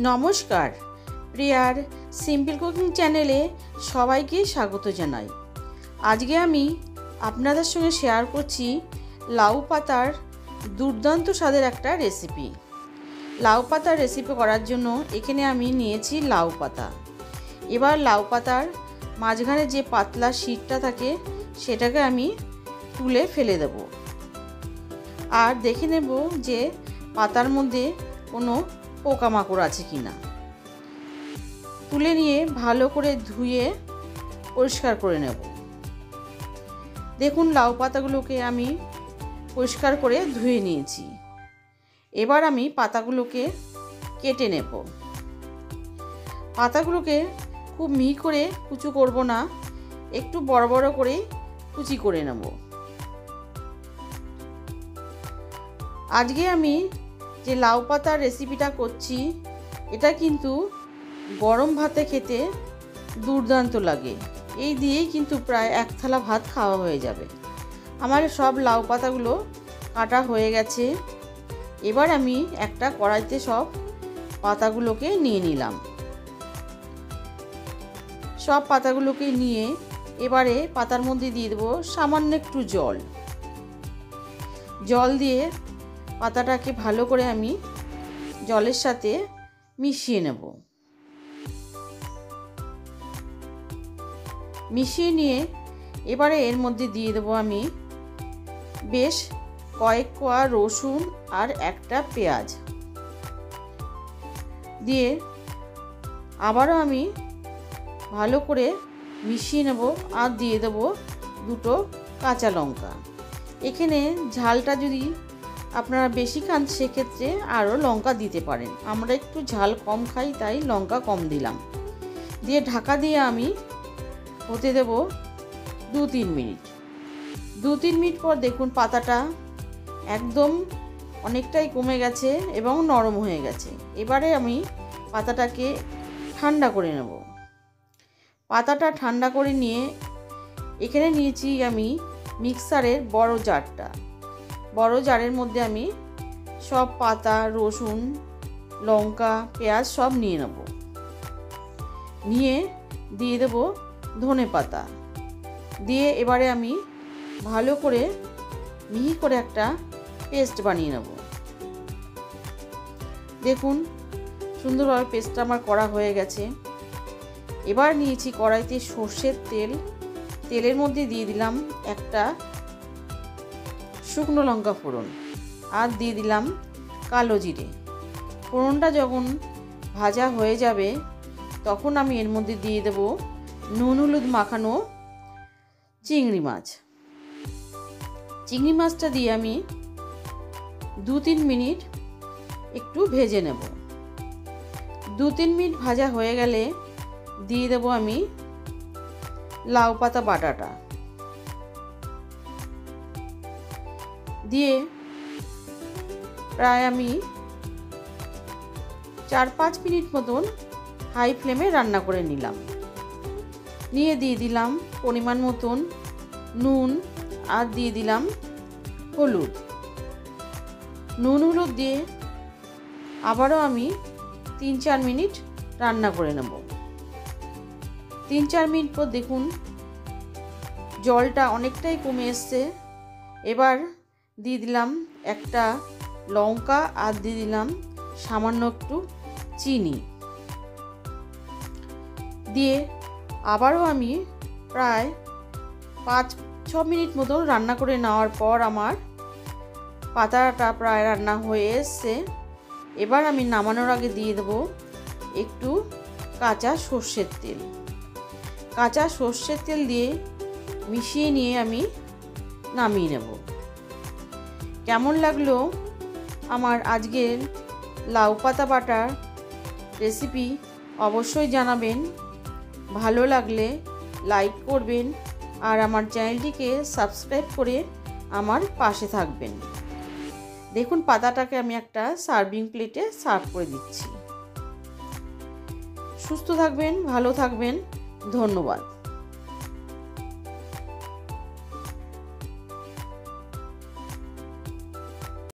নমস্কার, প্রিয়ার simple cooking চ্যানেলে সবাইকে স্বাগত জানাই। আজকে আমি আপনাদের সঙ্গে শেয়ার করছি লাউ পাতার দুর্দান্ত স্বাদের একটা রেসিপি। লাউ পাতার রেসিপি করার জন্য এখানে আমি নিয়েছি লাউ পাতা। এবার লাউ পাতার মাঝখানে যে পাতলা শীটটা থাকে সেটাকে আমি তুলে ফেলে দেব। আর দেখে নেব যে পাতার মধ্যে কোনো পোকামাকড় আছে কিনা। তুলে নিয়ে ভালো করে ধুয়ে পরিষ্কার করে নেব। দেখুন, লাউ পাতাগুলোকে আমি পরিষ্কার করে ধুয়ে নিয়েছি। এবার আমি পাতাগুলোকে কেটে নেব। পাতাগুলোকে খুব মিহি করে কুচি করব না, একটু বড় বড় করে কুচি করে নেব। আজকে আমি যে লাউ পাতার রেসিপিটা করছি এটা কিন্তু গরম ভাতে খেতে দুর্দান্ত লাগে। এই দিয়েই কিন্তু প্রায় এক থালা ভাত খাওয়া হয়ে যাবে। আমার সব লাউ পাতাগুলো কাটা হয়ে গেছে। এবার আমি একটা কড়াইতে সব পাতাগুলোকে নিয়ে নিলাম। সব পাতাগুলোকে নিয়ে এবারে পাতার মধ্যে দিয়ে দেবো সামান্য একটু জল। জল দিয়ে পাতাটাকে ভালো করে আমি জলের সাথে মিশিয়ে নেব। মিশিয়ে নিয়ে এবারে এর মধ্যে দিয়ে দেবো আমি বেশ কয়েক কোয়া রসুন আর একটা পেঁয়াজ দিয়ে আবারও আমি ভালো করে মিশিয়ে নেব। আর দিয়ে দেবো দুটো কাঁচা লঙ্কা। এখানে ঝালটা যদি আপনারা বেশি খান সেক্ষেত্রে আরও লঙ্কা দিতে পারেন। আমরা একটু ঝাল কম খাই তাই লঙ্কা কম দিলাম। দিয়ে ঢাকা দিয়ে আমি হতে দেব 2-3 মিনিট। 2-3 মিনিট পর দেখুন পাতাটা একদম অনেকটাই কমে গেছে এবং নরম হয়ে গেছে। এবারে আমি পাতাটাকে ঠান্ডা করে নেব। পাতাটা ঠান্ডা করে নিয়ে এখানে নিয়েছি আমি মিক্সারের বড় জারটা। বড় জারের মধ্যে আমি সব পাতা, রসুন, লঙ্কা, পেঁয়াজ সব নিয়ে নেব। নিয়ে দিয়ে দেব ধনে পাতা। দিয়ে এবারে আমি ভালো করে মিহি করে একটা পেস্ট বানিয়ে নেব। দেখুন, সুন্দরভাবে পেস্টটা আমার করা হয়ে গেছে। এবার নিয়েছি কড়াইতে সর্ষের তেল। তেলের মধ্যে দিয়ে দিলাম একটা শুকনো লঙ্কা ফোড়ন আর দিয়ে দিলাম কালো জিরে। ফোড়নটা যখন ভাজা হয়ে যাবে তখন আমি এর মধ্যে দিয়ে দেব নুন হলুদ মাখানো চিংড়ি মাছ। চিংড়ি মাছটা দিয়ে আমি 2-3 মিনিট একটু ভেজে নেব। 2-3 মিনিট ভাজা হয়ে গেলে দিয়ে দেব আমি লাউ পাতা বাটাটা। দিয়ে প্রায় আমি 4-5 মিনিট মতন হাই ফ্লেমে রান্না করে নিলাম। নিয়ে দিয়ে দিলাম পরিমাণ মতন নুন আর দিয়ে দিলাম হলুদ। নুন হলুদ দিয়ে আবারও আমি 3-4 মিনিট রান্না করে নেব। 3-4 মিনিট পর দেখুন জলটা অনেকটাই কমে এসছে। এবার দিয়ে দিলাম একটা লঙ্কা আর দিয়ে দিলাম সামান্য একটু চিনি। দিয়ে আবারও আমি প্রায় 5-6 মিনিট মতন রান্না করে নেওয়ার পর আমার পাতাটা প্রায় রান্না হয়ে এসছে। এবার আমি নামানোর আগে দিয়ে দেবো একটু কাঁচা সর্ষের তেল। কাঁচা সর্ষের তেল দিয়ে মিশিয়ে নিয়ে আমি নামিয়ে নেব। কেমন লাগলো আমার আজকের লাউ পাতা বাটার রেসিপি অবশ্যই জানাবেন। ভালো লাগলে লাইক করবেন আর আমার চ্যানেলটিকে সাবস্ক্রাইব করে আমার পাশে থাকবেন। দেখুন পাতাটাকে আমি একটা সার্ভিং প্লেটে সার্ভ করে দিচ্ছি। সুস্থ থাকবেন, ভালো থাকবেন। ধন্যবাদ।